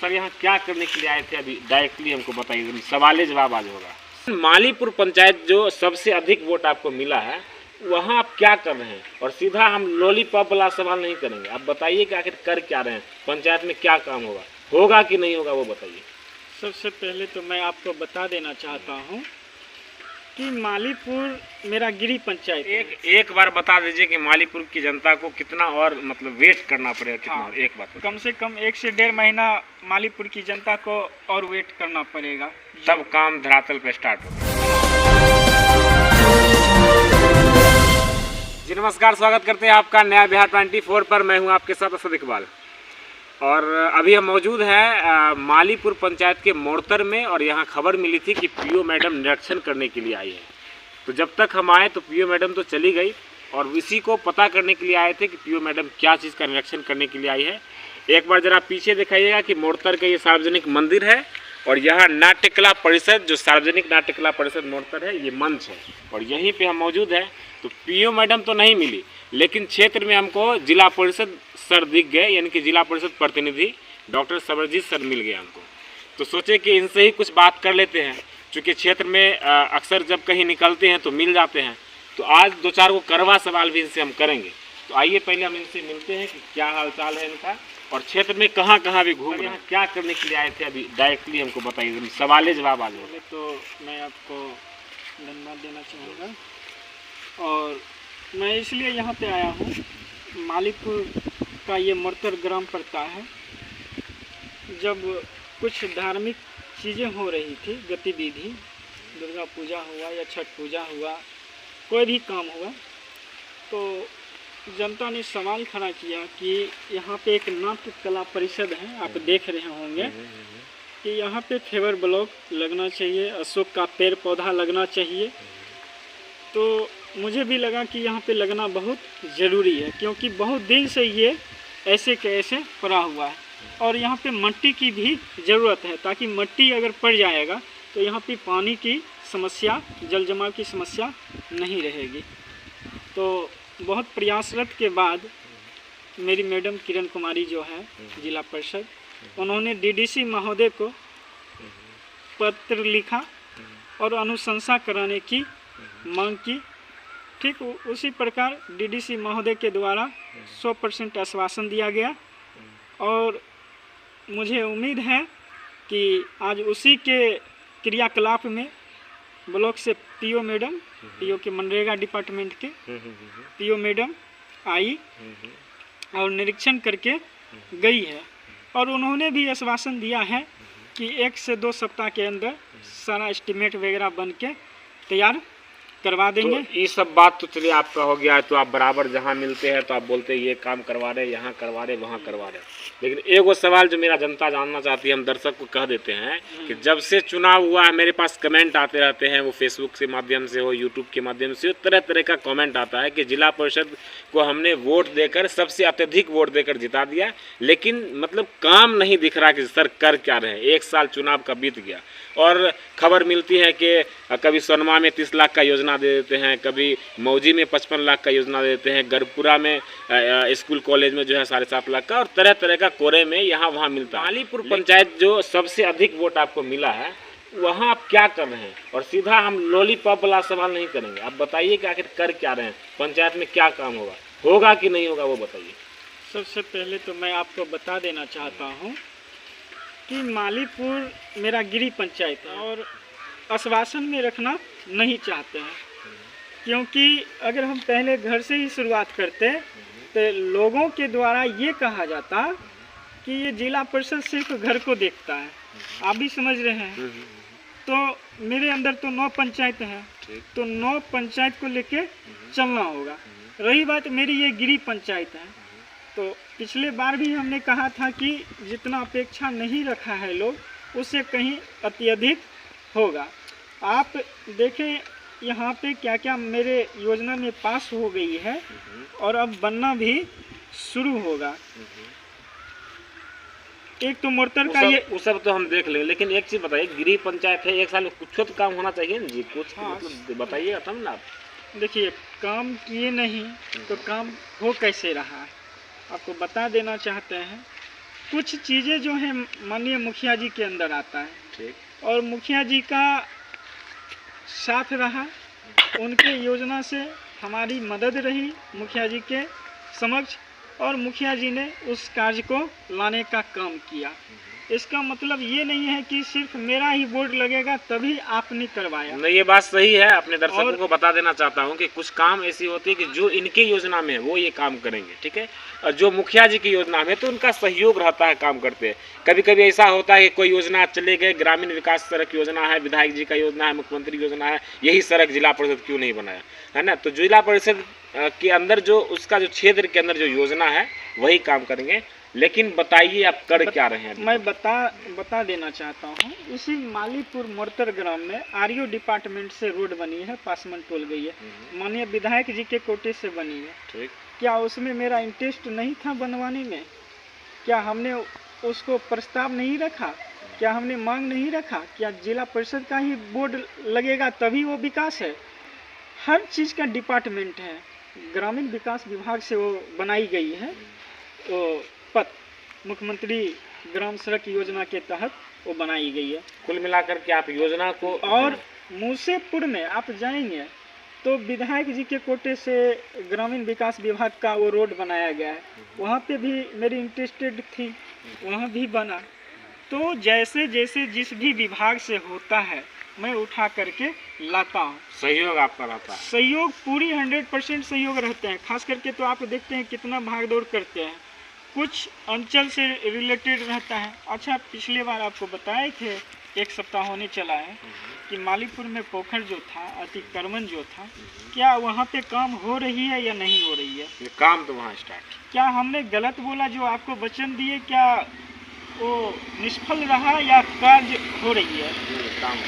Sir यहाँ क्या करने के लिए आए थे अभी डायरेक्टली हमको बताइए, सवाल जवाब आज होगा। मालीपुर पंचायत जो सबसे अधिक वोट आपको मिला है वहाँ आप क्या कर रहे हैं, और सीधा हम लॉलीपॉप वाला सवाल नहीं करेंगे, आप बताइए कि आखिर कर क्या रहे हैं, पंचायत में क्या काम होगा कि नहीं होगा वो बताइए। सबसे पहले तो मैं आपको बता देना चाहता हूँ कि मालीपुर मेरा गिरी पंचायत एक बार बता दीजिए कि मालीपुर की जनता को कितना और मतलब वेट करना पड़ेगा, कितना हाँ, और एक बात कम से कम 1 से 1.5 महीना मालीपुर की जनता को और वेट करना पड़ेगा, तब काम धरातल पे स्टार्ट होगा। जी नमस्कार, स्वागत करते हैं आपका नया बिहार 24 पर। मैं हूं आपके साथ असद इकबाल, और अभी हम मौजूद हैं मालीपुर पंचायत के मोड़तर में, और यहाँ खबर मिली थी कि पीओ मैडम निरीक्षण करने के लिए आई है। तो जब तक हम आए तो पीओ मैडम तो चली गई, और इसी को पता करने के लिए आए थे कि पीओ मैडम क्या चीज़ का निरीक्षण करने के लिए आई है। एक बार ज़रा पीछे दिखाइएगा कि मोड़तर का ये सार्वजनिक मंदिर है, और यहाँ नाट्य कला परिषद, जो सार्वजनिक नाट्य कला परिषद मोड़तर है, ये मंच है, और यहीं पे हम मौजूद हैं। तो पीओ मैडम तो नहीं मिली, लेकिन क्षेत्र में हमको जिला परिषद सर दिख गए, यानी कि जिला परिषद प्रतिनिधि डॉक्टर सबरजीत सर मिल गए हमको। तो सोचे कि इनसे ही कुछ बात कर लेते हैं, क्योंकि क्षेत्र में अक्सर जब कहीं निकलते हैं तो मिल जाते हैं। तो आज 2-4 को करवा सवाल भी इनसे हम करेंगे। तो आइए पहले हम इनसे मिलते हैं कि क्या हाल चाल है इनका, और क्षेत्र में कहाँ कहाँ भी घूम रहे हैं, क्या करने के लिए आए थे अभी डायरेक्टली हमको बताइए, सवाल जवाब आज होगा। तो मैं आपको धन्यवाद देना चाहूँगा, और मैं इसलिए यहाँ पे आया हूँ, मालीपुर का ये मोड़तर ग्राम पड़ता है। जब कुछ धार्मिक चीज़ें हो रही थी, गतिविधि, दुर्गा पूजा हुआ या छठ पूजा हुआ, कोई भी काम हुआ, तो जनता ने सवाल खड़ा किया कि यहाँ पे एक नाट्य कला परिषद है, आप देख रहे होंगे कि यहाँ पे फेवर ब्लॉक लगना चाहिए, अशोक का पेड़ पौधा लगना चाहिए। तो मुझे भी लगा कि यहाँ पे लगना बहुत ज़रूरी है, क्योंकि बहुत दिन से ये ऐसे के ऐसे पड़ा हुआ है, और यहाँ पे मिट्टी की भी ज़रूरत है, ताकि मिट्टी अगर पड़ जाएगा तो यहाँ पे पानी की समस्या, जल जमाव की समस्या नहीं रहेगी। तो बहुत प्रयासरत के बाद मेरी मैडम किरण कुमारी जो है जिला परिषद, उन्होंने डीडीसी महोदय को पत्र लिखा और अनुशंसा कराने की मांग की। ठीक उसी प्रकार डीडीसी महोदय के द्वारा 100% आश्वासन दिया गया, और मुझे उम्मीद है कि आज उसी के क्रियाकलाप में ब्लॉक से पीओ मैडम, पीओ के मनरेगा डिपार्टमेंट के पीओ मैडम आई और निरीक्षण करके गई है, और उन्होंने भी आश्वासन दिया है कि 1 से 2 सप्ताह के अंदर सारा एस्टिमेट वगैरह बन के तैयार करवा देंगे। तो ये सब बात तो चलिए आपका हो गया है, तो आप बराबर जहाँ मिलते हैं तो आप बोलते हैं ये काम करवा रहे, यहाँ करवा रहे, वहाँ करवा रहे। लेकिन एक वो सवाल जो मेरा जनता जानना चाहती है, हम दर्शक को कह देते हैं कि जब से चुनाव हुआ है, मेरे पास कमेंट आते रहते हैं, वो फेसबुक के माध्यम से हो, यूट्यूब के माध्यम से हो, तरह तरह का कमेंट आता है कि जिला परिषद को हमने वोट देकर, सबसे अत्यधिक वोट देकर जिता दिया, लेकिन मतलब काम नहीं दिख रहा कि सर कर क्या रहे हैं। 1 साल चुनाव का बीत गया, और खबर मिलती है कि कभी सोनमा में 30 लाख का योजना दे देते हैं, कभी मौजी में 55 लाख का योजना दे देते हैं, गरपुरा में स्कूल कॉलेज में जो है 7.5 लाख का, और तरह तरह का कोरे में यहाँ वहाँ मिलता है। मालीपुर पंचायत जो सबसे अधिक वोट आपको मिला है वहाँ आप क्या कर रहे हैं, और सीधा हम लॉलीपॉप वाला सवाल नहीं करेंगे, आप बताइए कि आखिर कर क्या रहे हैं, पंचायत में क्या काम होगा कि नहीं होगा वो बताइए। सबसे पहले तो मैं आपको बता देना चाहता हूँ कि मालीपुर मेरा गिरी पंचायत है, और आश्वासन में रखना नहीं चाहते हैं, क्योंकि अगर हम पहले घर से ही शुरुआत करते तो लोगों के द्वारा ये कहा जाता कि ये जिला परिषद सिर्फ घर को देखता है, आप भी समझ रहे हैं। तो मेरे अंदर तो 9 पंचायत हैं, तो 9 पंचायत को लेके चलना होगा। रही बात मेरी ये गिरी पंचायत है, तो पिछले बार भी हमने कहा था कि जितना अपेक्षा नहीं रखा है लोग, उससे कहीं अत्यधिक होगा। आप देखें यहाँ पे क्या क्या मेरे योजना में पास हो गई है, और अब बनना भी शुरू होगा। एक तो मोड़तर का ये वो सब तो हम देख लेंगे, लेकिन एक चीज़ बताइए, गिरी पंचायत है, 1 साल में कुछ तो काम होना चाहिए ना जी, कुछ मतलब बताइएगा तब ना। आप देखिए, काम किए नहीं तो काम हो कैसे रहा है, आपको बता देना चाहते हैं कुछ चीज़ें जो है माननीय मुखिया जी के अंदर आता है, ठीक। और मुखिया जी का साथ रहा, उनके योजना से हमारी मदद रही मुखिया जी के समक्ष, और मुखिया जी ने उस कार्य को लाने का काम किया। इसका मतलब ये नहीं है कि सिर्फ मेरा ही बोर्ड लगेगा तभी आपने करवाया। नहीं, ये बात सही है। अपने दर्शकों और को बता देना चाहता हूँ कि कुछ काम ऐसी होती है कि जो इनके योजना में है वो ये काम करेंगे, ठीक है, और जो मुखिया जी की योजना में तो उनका सहयोग रहता है काम करते हैं। कभी कभी ऐसा होता है कि कोई योजना चले गए, ग्रामीण विकास सड़क योजना है, विधायक जी का योजना है, मुख्यमंत्री योजना है, यही सड़क जिला परिषद क्यों नहीं बनाया, है ना। तो जिला परिषद के अंदर जो उसका जो क्षेत्र के अंदर जो योजना है वही काम करेंगे। लेकिन बताइए आप कर क्या रहे हैं? मैं बता देना चाहता हूँ, इसी मालीपुर मोरतर ग्राम में आरओ डिपार्टमेंट से रोड बनी है, पासमन टोल गई है, माननीय विधायक जी के कोटे से बनी है। ठीक। क्या उसमें मेरा इंटरेस्ट नहीं था बनवाने में? क्या हमने उसको प्रस्ताव नहीं रखा? क्या हमने मांग नहीं रखा? क्या जिला परिषद का ही बोर्ड लगेगा तभी वो विकास है? हर चीज़ का डिपार्टमेंट है, ग्रामीण विकास विभाग से वो बनाई गई है। वो पथ मुख्यमंत्री ग्राम सड़क योजना के तहत वो बनाई गई है। कुल मिलाकर के आप योजना को, और मूसेपुर में आप जाएंगे तो विधायक जी के कोटे से ग्रामीण विकास विभाग का वो रोड बनाया गया है, वहाँ पे भी मेरी इंटरेस्टेड थी, वहाँ भी बना। तो जैसे जैसे जिस भी विभाग से होता है मैं उठा करके लाता हूँ। सहयोग आपका रहता है? सहयोग पूरी 100% सहयोग रहते हैं। खास करके तो आप देखते हैं कितना भागदौड़ करते हैं, कुछ अंचल से रिलेटेड रहता है। अच्छा, पिछले बार आपको बताए थे, एक सप्ताह होने चला है कि मालीपुर में पोखर जो था, अतिक्रमण जो था, क्या वहाँ पे काम हो रही है या नहीं हो रही है? ये काम तो वहाँ स्टार्ट। क्या हमने गलत बोला जो आपको वचन दिए, क्या वो निष्फल रहा या कार्य हो रही है?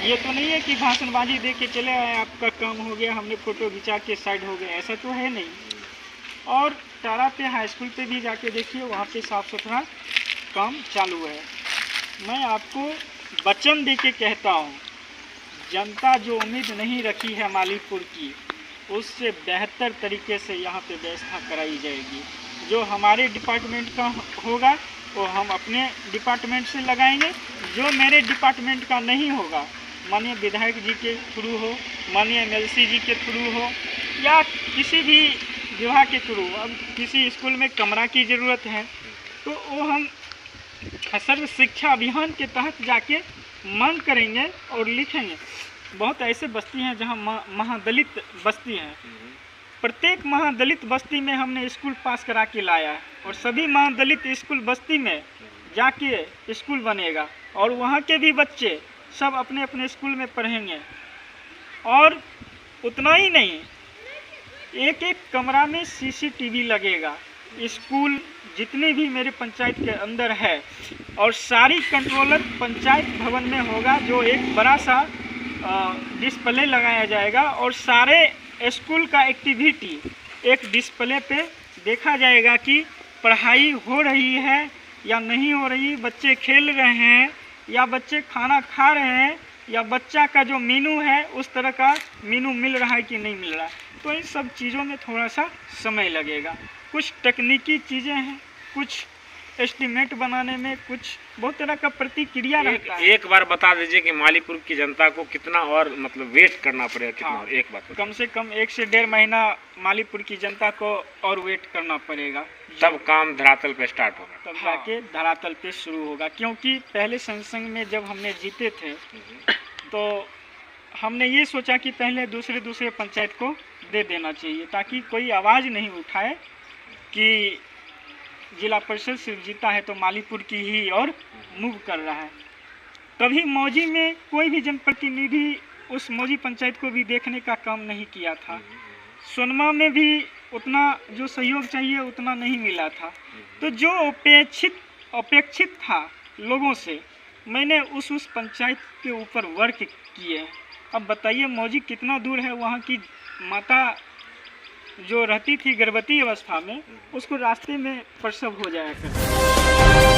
ये तो नहीं है कि भाषणबाजी दे के चले आए, आपका काम हो गया, हमने फोटो खिंचा के साइड हो गए, ऐसा तो है नहीं। और टारा पे हाई स्कूल पे भी जाके देखिए, वहाँ पे साफ़ सुथरा काम चालू है। मैं आपको वचन दे के कहता हूँ, जनता जो उम्मीद नहीं रखी है मालीपुर की, उससे बेहतर तरीके से यहाँ पे व्यवस्था कराई जाएगी। जो हमारे डिपार्टमेंट का होगा वो हम अपने डिपार्टमेंट से लगाएंगे, जो मेरे डिपार्टमेंट का नहीं होगा, माननीय विधायक जी के थ्रू हो, माननीय एमएलसी जी के थ्रू हो, या किसी भी विभाग के थ्रू। अब किसी स्कूल में कमरा की ज़रूरत है तो वो हम सर्व शिक्षा अभियान के तहत जाके मांग करेंगे और लिखेंगे। बहुत ऐसे बस्ती हैं जहां महादलित बस्ती हैं, प्रत्येक महादलित बस्ती में हमने स्कूल पास करा के लाया है, और सभी महादलित स्कूल बस्ती में जाके स्कूल बनेगा और वहाँ के भी बच्चे सब अपने अपने स्कूल में पढ़ेंगे। और उतना ही नहीं, एक एक कमरा में सीसीटीवी लगेगा। स्कूल जितने भी मेरे पंचायत के अंदर है, और सारी कंट्रोलर पंचायत भवन में होगा, जो एक बड़ा सा डिस्प्ले लगाया जाएगा, और सारे स्कूल का एक्टिविटी एक डिस्प्ले पे देखा जाएगा कि पढ़ाई हो रही है या नहीं हो रही, बच्चे खेल रहे हैं या बच्चे खाना खा रहे हैं, या बच्चा का जो मेनू है उस तरह का मेनू मिल रहा है कि नहीं मिल रहा है। तो इन सब चीज़ों में थोड़ा सा समय लगेगा। कुछ तकनीकी चीज़ें हैं, कुछ एस्टिमेट बनाने में कुछ बहुत तरह का प्रतिक्रिया रहता है। एक बार बता दीजिए कि मालीपुर की जनता को कितना और मतलब वेट करना पड़ेगा, कितना? हाँ, एक बात कम से कम 1 से 1.5 महीना मालीपुर की जनता को और वेट करना पड़ेगा, तब काम धरातल पे स्टार्ट होगा, तब जाके धरातल पे शुरू होगा। क्योंकि पहले संसंग में जब हमने जीते थे तो हमने ये सोचा कि पहले दूसरे पंचायत को दे देना चाहिए, ताकि कोई आवाज़ नहीं उठाए कि जिला परिषद सिर्फ जीता है तो मालीपुर की ही और मूव कर रहा है। कभी मौजी में कोई भी जनप्रतिनिधि उस मौजी पंचायत को भी देखने का काम नहीं किया था। सोनमा में भी उतना जो सहयोग चाहिए उतना नहीं मिला था। तो जो अपेक्षित था लोगों से, मैंने उस पंचायत के ऊपर वर्क किए। अब बताइए मौजी कितना दूर है, वहाँ की माता जो रहती थी गर्भवती अवस्था में, उसको रास्ते में प्रसव हो जाया करता।